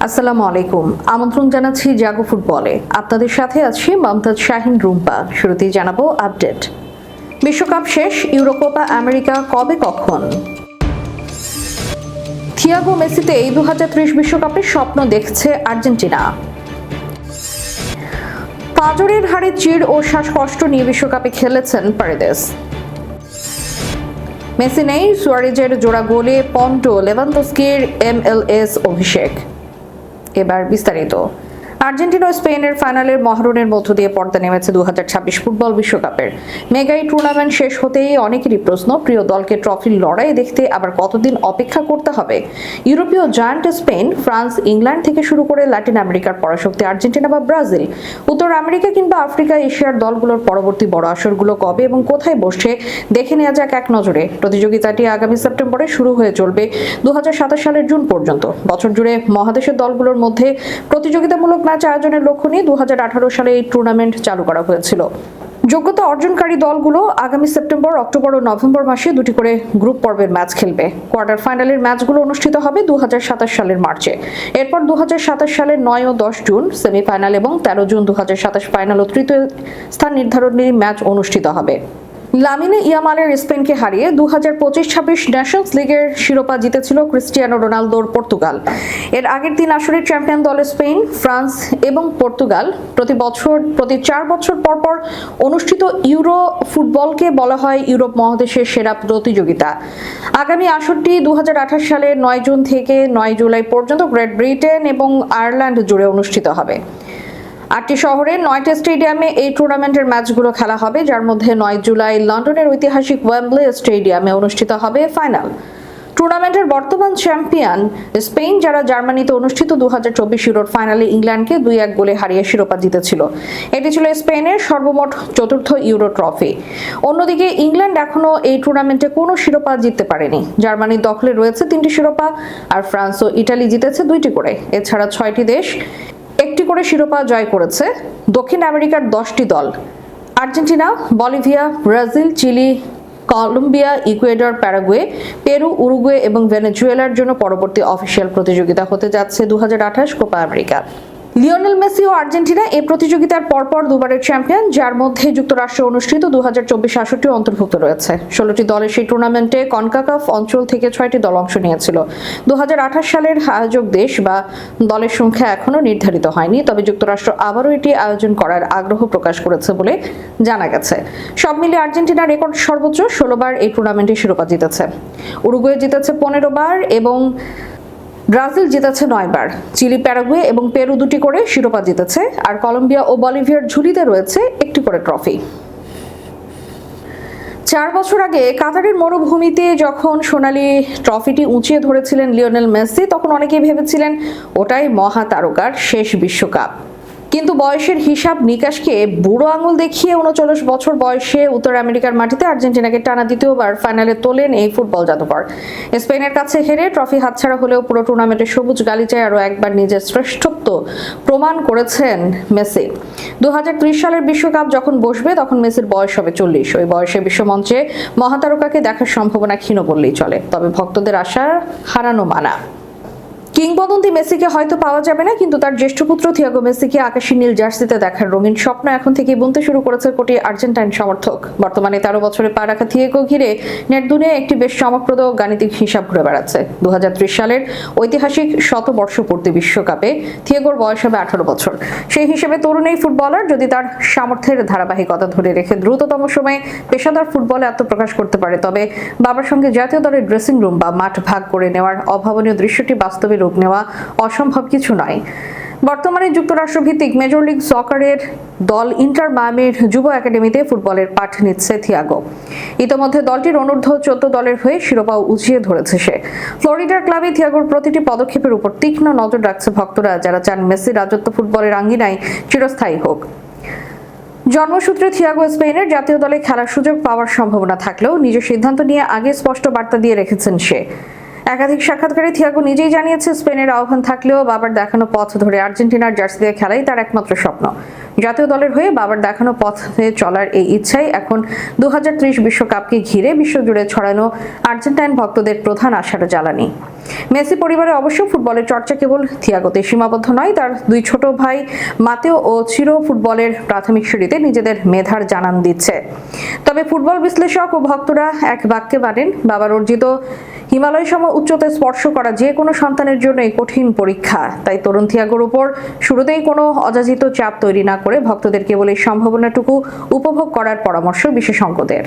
আসসালামু আলাইকুম। আমন্ত্রণ জানাচ্ছি জাগো ফুটবলে। আপনাদের সাথে আছি মমতাজ শাহিন রুম্পা। শুরুতেই জানাবো আপডেট। বিশ্বকাপ শেষ, ইউরোকোপা আমেরিকা কবে কখন? থিয়াগো মেসিতে এই 2030 বিশ্বকাপের স্বপ্ন দেখছে আর্জেন্টিনা। পাঁজরের হাড়ে চিড় ও শ্বাসকষ্ট নিয়ে বিশ্বকাপে খেলেছেন পারেদেস। মেসি নেই, সুয়ারেজের জোড়া গোলে পন্টো লেভানদস্কির MLS অভিষেক। এবার বিস্তারিত। আর্জেন্টিনা ও স্পেনের ফাইনালের মহারণের মধ্য দিয়ে পর্দা নেমেছে 2026 ফুটবল বিশ্বকাপের। মেগা এই টুর্নামেন্ট শেষ হতেই অনেকেরই প্রশ্ন, প্রিয় দলকে ট্রফির লড়াই দেখতে আবার কতদিন অপেক্ষা করতে হবে? ইউরোপীয় জায়ান্ট স্পেন, ফ্রান্স, ইংল্যান্ড থেকে শুরু করে ল্যাটিন আমেরিকার পরাশক্তি আর্জেন্টিনা বা ব্রাজিল, উত্তর আমেরিকা কিংবা আফ্রিকা, এশিয়ার দলগুলোর পরবর্তী বড় আসরগুলো কবে এবং কোথায় বসছে দেখে নেওয়া যাক এক নজরে। প্রতিযোগিতাটি আগামী সেপ্টেম্বরে শুরু হয়ে চলবে 2027 সালের জুন পর্যন্ত। বছর জুড়ে মহাদেশের দলগুলোর মধ্যে প্রতিযোগিতামূলক ম্যাচ আয়োজনের লক্ষ্য নিয়ে 2018 সালে এই টুর্নামেন্ট চালু করা হয়েছিল। যোগ্যতা অর্জনকারী দলগুলো আগামী সেপ্টেম্বর, অক্টোবর ও নভেম্বর মাসে দুটি করে গ্রুপ পর্বের ম্যাচ খেলবে। কোয়ার্টার ফাইনালের ম্যাচগুলো অনুষ্ঠিত হবে 2027 সালের মার্চে। এরপর 2027 সালের 9 ও 10 জুন সেমিফাইনাল এবং 13 জুন 2027 ফাইনাল ও তৃতীয় স্থান নির্ধারণী ম্যাচ অনুষ্ঠিত হবে। লামিনে ইয়ামালের স্পেনকে হারিয়ে 2025-26 ন্যাশনস লিগের শিরোপা জিতেছিল ক্রিস্টিয়ানো রোনালদোর পর্তুগাল। এর আগের 3 আসরের চ্যাম্পিয়ন দল স্পেন, ফ্রান্স এবং পর্তুগাল প্রতি 4 বছর পর পর অনুষ্ঠিত ইউরো ফুটবলকে বলা হয় ইউরোপ মহাদেশের সেরা প্রতিযোগিতা। আগামী আসরটি 2028 সালের 9 জুন থেকে 9 জুলাই পর্যন্ত গ্রেট ব্রিটেন এবং আয়ারল্যান্ড জুড়ে অনুষ্ঠিত হবে। 8টি শহরের 9টি স্টেডিয়ামে এই টুর্নামেন্টের ম্যাচগুলো খেলা হবে, যার মধ্যে 9 জুলাই লন্ডনের ঐতিহাসিক ওয়েম্বলে স্টেডিয়ামে অনুষ্ঠিত হবে ফাইনাল। টুর্নামেন্টের বর্তমান চ্যাম্পিয়ন স্পেন, যারা জার্মানিতে অনুষ্ঠিত 2024 ইউরোর ফাইনালে ইংল্যান্ডকে 2-1 গোলে হারিয়ে শিরোপা জিতেছিল। এটি ছিল স্পেনের সর্বমোট চতুর্থ ইউরো ট্রফি। অন্যদিকে ইংল্যান্ড এখনো এই টুর্নামেন্টে কোনো শিরোপা জিততে পারেনি। জার্মানির দখলে রয়েছে 3টি শিরোপা, আর ফ্রান্স ও ইটালি জিতেছে 2টি করে। এছাড়া 6টি দেশ একটি করে শিরোপা জয় করেছে। দক্ষিণ আমেরিকার 10টি দল Argentina, Bolivia, Brazil, Chile, Colombia, Ecuador, Paraguay, Peru, Uruguay এবং ভেনেজুয়েলার জন্য পরবর্তী অফিসিয়াল প্রতিযোগিতা হতে যাচ্ছে 2028 কোপা আমেরিকা। লিওনেল মেসি ও আর্জেন্টিনা এই প্রতিযোগিতার পরপর দুবারের চ্যাম্পিয়ন, যার মধ্যে যুক্তরাষ্ট্রে অনুষ্ঠিত 2024-26 অন্তর্ভুক্ত রয়েছে। 16টি দলের সেই টুর্নামেন্টে কনকাকাফ অঞ্চল থেকে 6টি দল অংশ নিয়েছিল। 2028 সালের আয়োজক দেশ বা দলের সংখ্যা এখনো নির্ধারিত হয়নি, তবে যুক্তরাষ্ট্র আবারও এটি আয়োজন করার আগ্রহ প্রকাশ করেছে বলে জানা গেছে। সব মিলিয়ে আর্জেন্টিনা রেকর্ড সর্বোচ্চ 16 বার এই টুর্নামেন্টে শিরোপা জিতেছে। উরুগুয়ে জিতেছে 15 বার এবং ব্রাজিল জিতেছে 9 বার। চিলি, প্যারাগুয়ে এবং পেরু 2টি করে শিরোপা জিতেছে, আর কলম্বিয়া ও বলিভিয়ার ঝুলিতে রয়েছে 1টি করে ট্রফি। 4 বছর আগে কাতারের মরুভূমিতে যখন সোনালী ট্রফিটি উঁচিয়ে ধরেছিলেন লিওনেল মেসি, তখন অনেকেই ভেবেছিলেন ওটাই মহা তারকার শেষ বিশ্বকাপ। কিন্তু বয়সের হিসাব নিকাশকে বুড়ো আঙুল দেখিয়ে 39 বছর বয়সে উত্তর আমেরিকার মাটিতে আর্জেন্টিনাকে টানা দ্বিতীয়বার ফাইনালে তোলেন এই ফুটবল জাদুকর। স্পেনের কাছে হেরে ট্রফি হাতছাড়া হলেও পুরো টুর্নামেন্টে সবুজ গালিচায় আরও একবার নিজের শ্রেষ্ঠত্ব প্রমাণ করেছেন মেসি। 2030 সালের বিশ্বকাপ যখন বসবে তখন মেসির বয়স হবে 40। ওই বয়সে বিশ্বমঞ্চে মহাতারকাকে দেখার সম্ভাবনা ক্ষীণ বললেই চলে, তবে ভক্তদের আশা হারানো মানা। কিংবদন্তি মেসিকে হয়তো পাওয়া যাবে না, কিন্তু তার জ্যেষ্ঠ পুত্র থিয়াগো মেসিকে আকাশী নীল জার্সিতে দেখার রঙিন স্বপ্ন এখন থেকেই বুনতে শুরু করেছে কোটি আর্জেন্টাইন সমর্থক। বর্তমানে 13 বছরে পা রাখা থিয়াগো ঘিরে নেট দুনিয়ায় একটি বেশ চমকপ্রদ গাণিতিক হিসাব ঘুরে বেড়াচ্ছে। 2030 সালের ঐতিহাসিক শতবর্ষপূর্তি বিশ্বকাপে থিয়াগোর বয়স হবে 18 বছর। সেই হিসেবে তরুণ এই ফুটবলার যদি তার সামর্থ্যের ধারাবাহিকতা ধরে রেখে দ্রুততম সময়ে পেশাদার ফুটবলে আত্মপ্রকাশ করতে পারে, তবে বাবার সঙ্গে জাতীয় দলের ড্রেসিং রুম বা মাঠ ভাগ করে নেওয়ার অভাবনীয় দৃশ্যটি বাস্তবে রূপ নেওয়া অসম্ভব কিছু নয়। বর্তমানে যুক্তরাষ্ট্র ভিত্তিক মেজর লিগ সকারের দল ইন্টার মায়ামির যুব একাডেমিতে ফুটবলের পাঠ নিচ্ছে থিয়াগো। ইতোমধ্যে দলটির অনূর্ধ্ব 14 দলের হয়ে শিরোপা উঁচিয়ে ধরেছে সে। ফ্লোরিডার ক্লাবে থিয়াগোর প্রতিটি পদক্ষেপের উপর তীক্ষ্ণ নজর রাখছে ভক্তরা, যারা চান মেসি রাজত্ব ফুটবলের আঙ্গিনায় চিরস্থায়ী হোক। জন্মসূত্রে থিয়াগো স্পেনের জাতীয় দলে খেলার সুযোগ পাওয়ার সম্ভাবনা থাকলেও নিজের সিদ্ধান্ত নিয়ে আগে স্পষ্ট বার্তা দিয়ে রেখেছেন সে। একাধিক সাক্ষাৎকারে থিয়াগো নিজেই জানিয়েছে, স্পেনের আহ্বান থাকলেও বাবার দেখানো পথ ধরে আর্জেন্টিনার জার্সি দিয়ে খেলাই তার একমাত্র স্বপ্ন। জাতীয় দলের হয়ে বাবার দেখানো পথে চলার এই ইচ্ছাই এখন 2030 বিশ্বকাপকে ঘিরে বিশ্বজুড়ে ছড়ানো আর্জেন্টাইন ভক্তদের প্রধান আশার জ্বালানি। মেসি পরিবারে অবশ্য ফুটবলের চর্চা কেবল থিয়াগোতে সীমাবদ্ধ নয়, তার দুই ছোট ভাই মাতেও ও চিরো ফুটবলের প্রাথমিক সিঁড়িতে নিজেদের মেধার জানান দিচ্ছে। তবে ফুটবল বিশ্লেষক ও ভক্তরা এক বাক্যে বলেন, বাবার অর্জিত হিমালয় সম উচ্চতায় স্পর্শ করা যে কোনো সন্তানের জন্যই কঠিন পরীক্ষা। তাই তরুণ থিয়াগোর উপর শুরুতেই কোনো অযাচিত চাপ তৈরি না করে ভক্তদের কেবল এই সম্ভাবনাটুকু উপভোগ করার পরামর্শ বিশেষজ্ঞদের।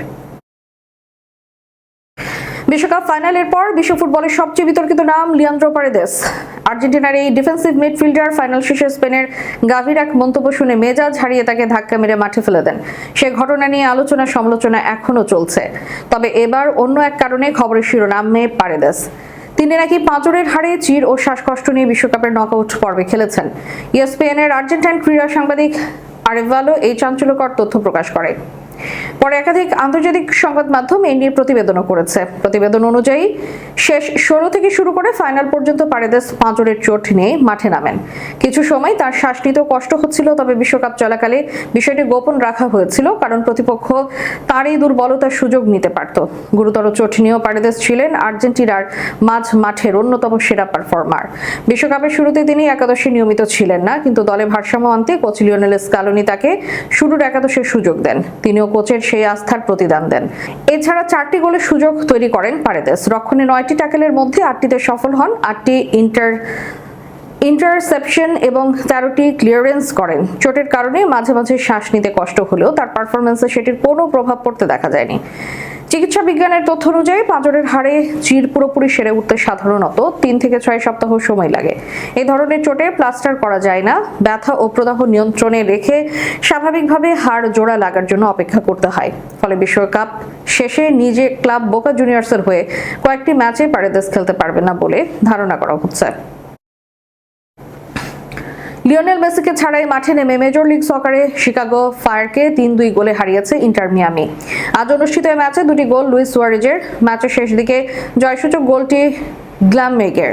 বিশ্বকাপ ফাইনালের পর বিশ্ব ফুটবলের সবচেয়ে বিতর্কিত নাম লিয়ান্দ্রো পারেদেস। আর্জেন্টিনার এই ডিফেন্সিভ মিডফিল্ডার ফাইনাল শেষে স্পেনের গাভির এক মন্তব্য শুনে মেজাজ হারিয়ে তাকে ধাক্কা মেরে মাঠে ফেলে দেন। সে ঘটনা নিয়ে আলোচনা সমালোচনা এখনো চলছে। তবে এবার অন্য এক কারণে খবরের শিরোনামে পারেদেস। তিনি নাকি পাঁজরের হাড়ে চির ও শ্বাসকষ্ট নিয়ে বিশ্বকাপের নকআউট পর্বে খেলেছেন। ইএসপিএনের আর্জেন্টাইন ক্রীড়া সাংবাদিক আরেভালো এই চাঞ্চল্যকর তথ্য প্রকাশ করে। পরে একাধিক আন্তর্জাতিক সংবাদ মাধ্যম এই নিয়ে প্রতিবেদনও করেছে। প্রতিবেদন অনুযায়ী শেষ 16 থেকে শুরু করে ফাইনাল পর্যন্ত পারেদেস পাঁজরের চোট নিয়ে মাঠে নামেন। কিছু সময় তার শ্বাস নিতেও কষ্ট হচ্ছিল, তবে বিশ্বকাপ চলাকালে বিষয়টি গোপন রাখা হয়েছিল, কারণ প্রতিপক্ষ তার এই দুর্বলতার সুযোগ নিতে পারত। গুরুতর চোট নিয়েও পারেদেস ছিলেন আর্জেন্টিনার মাঝ মাঠের অন্যতম সেরা পারফর্মার। বিশ্বকাপের শুরুতে তিনি একাদশে নিয়মিত ছিলেন না, কিন্তু দলে ভারসাম্য আনতে কোচ লিওনেল স্কালোনি তাকে শুরুর একাদশের সুযোগ দেন। তিনিও কোচের সেই আস্থার প্রতিদান দেন। এছাড়া 4টি গোলের সুযোগ তৈরি করেন পারেদেস। রক্ষণে 9টি ট্যাকেলের মধ্যে 8টিতে সফল হন, 8টি ইন্টারসেপশন এবং 13টি ক্লিয়ারেন্স করেন। চোটের কারণে মাঝে মাঝে শ্বাস নিতে কষ্ট হলেও তার পারফরম্যান্সে সেটির কোনো প্রভাব পড়তে দেখা যায়নি। চিকিৎসা বিজ্ঞানের তথ্য অনুযায়ী পাঁজরের হাড়ে চির পুরোপুরি সেরে উঠতে সাধারণত 3 থেকে 6 সপ্তাহ সময় লাগে। এই ধরনের চোটে প্লাস্টার করা যায় না। ব্যথা ও প্রদাহ নিয়ন্ত্রণে রেখে স্বাভাবিকভাবে হাড় জোড়া লাগার জন্য অপেক্ষা করতে হয়। ফলে বিশ্বকাপ শেষে নিজে ক্লাব বোকা জুনিয়র্সের হয়ে কয়েকটি ম্যাচে পারেদেস খেলতে পারবে না বলে ধারণা করা হচ্ছে। লিওনেল মেসিকে ছাড়াই মাঠে নেমে মেজর লিগ সকারে শিকাগো ফায়ারকে 3-2 গোলে হারিয়েছে ইন্টার মিয়ামি। আজ অনুষ্ঠিত এই ম্যাচে 2টি গোল লুইস সুয়ারেজের। ম্যাচের শেষ দিকে জয়সূচক গোলটি গ্ল্যামমেগের।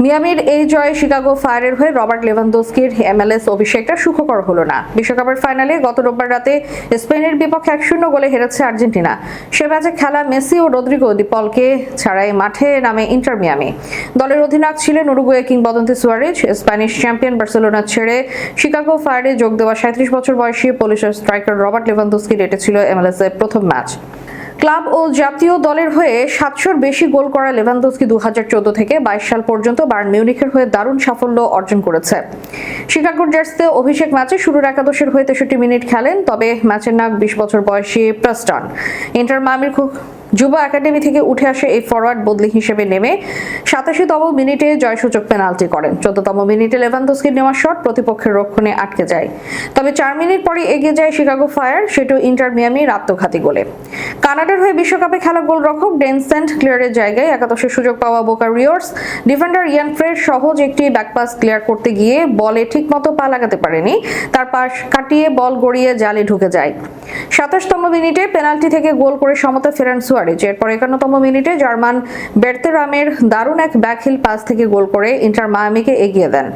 মিয়ামির এই জয়ে শিকাগো ফায়ারের হয়ে রবার্ট লেভানদস্কির MLS অভিষেকটা সুখকর হলো না। বিশ্বকাপের ফাইনালে গত রোববার রাতে স্পেনের বিপক্ষে 1-0 গোলে হেরেছে আর্জেন্টিনা। সে ম্যাচে খেলা মেসি ও রদ্রিগো দি পলকে ছাড়াই মাঠে নামে ইন্টার মিয়ামি। দলের অধিনায়ক ছিলেন উরুগুয়ে কিংবদন্তি সুয়ারেজ। স্প্যানিশ চ্যাম্পিয়ন বার্সেলোনা ছেড়ে শিকাগো ফায়ারে যোগ দেওয়া 37 বছর বয়সী পোলিশের স্ট্রাইকার রবার্ট লেভানদস্কির এটি ছিল MLS এর প্রথম ম্যাচ। ক্লাব ও জাতীয় দলের হয়ে 700-র বেশি গোল করা লেভানদস্কি 2014 থেকে 22 সাল পর্যন্ত বায়ার্ন মিউনিখের হয়ে দারুণ সাফল্য অর্জন করেছে। শিকাগোর জার্সিতে অভিষেক ম্যাচে শুরুর একাদশের হয়ে 63 মিনিট খেলেন, তবে ম্যাচের নায়ক 20 বছর বয়সী প্রেস্টন। ইন্টার মিয়ামির যুব একাডেমি থেকে উঠে আসে এই ফরওয়ার্ড বদলি হিসেবে নেমে 87তম মিনিটে জয়সূচক পেনাল্টি করেন। 14তম মিনিটে লেভানদস্কির নেওয়া শট প্রতিপক্ষের রক্ষণে আটকে যায়। তবে 4 মিনিট পরে এগিয়ে যায় শিকাগো ফায়ার, সেটাও ইন্টার মিয়ামির আত্মঘাতী গোলে। কানাডার হয়ে বিশ্বকাপে খেলা গোলরক্ষক ডেন সেন্ট ক্লিয়ারের জায়গায় একাদশের সুযোগ পাওয়া বোকা রিওর্স ডিফেন্ডার ইয়ান ফ্রেড সহজ একটি ব্যাকপাস ক্লিয়ার করতে গিয়ে বলে ঠিকমতো পা লাগাতে পারেনি। তার পাশ কাটিয়ে বল গড়িয়ে জালে ঢুকে যায়। 27তম মিনিটে পেনাল্টি থেকে গোল করে সমতা ফেরান সুয়ারেজ। এরপর 51তম মিনিটে জার্মান বের্তেরামের দারুণ এক ব্যাকহিল পাস থেকে গোল করে ইন্টার মিয়ামিকে এগিয়ে দেন।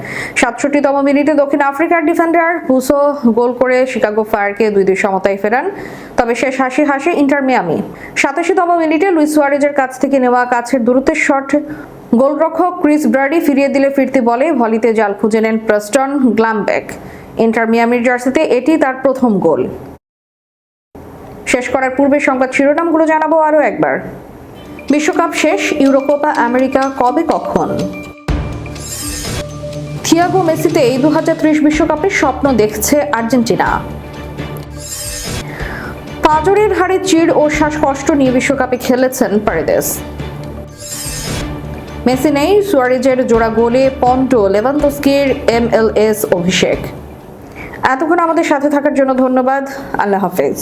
67তম মিনিটে দক্ষিণ আফ্রিকার ডিফেন্ডার বুসো গোল করে শিকাগো ফায়ারকে 2-2 সমতায় ফেরান। তবে শেষ হাসি ইন্টার মিয়ামি। 87তম মিনিটে লুইস সুয়ারেজের কাছ থেকে নেওয়া কাছের দূরত্বের শট গোলরক্ষক ক্রিস ব্রাডি ফিরিয়ে দিলে ফিরতি বলে ভলিতে জাল খুঁজে নেন প্রেস্টন গ্ল্যামবেক। ইন্টার মিয়ামির জার্সিতে এটি তার প্রথম গোল। শেষ করার পূর্বে সংবাদ শিরোনামগুলো জানাবো আরো একবার। বিশ্বকাপ শেষ, ইউরোকোপা আমেরিকা কবে কখন? থিয়াগো মেসিতে এই 2030 বিশ্বকাপের স্বপ্ন দেখছে আর্জেন্টিনা। পাঁজরের হাড়ে চিড় ও শ্বাসকষ্ট নিয়ে বিশ্বকাপে খেলেছেন পারেদেস। মেসি নেই, সুয়ারেজের জোড়া গোলে পন্টো লেভানদস্কির MLS অভিষেক। এতক্ষণ আমাদের সাথে থাকার জন্য ধন্যবাদ। আল্লাহ হাফেজ।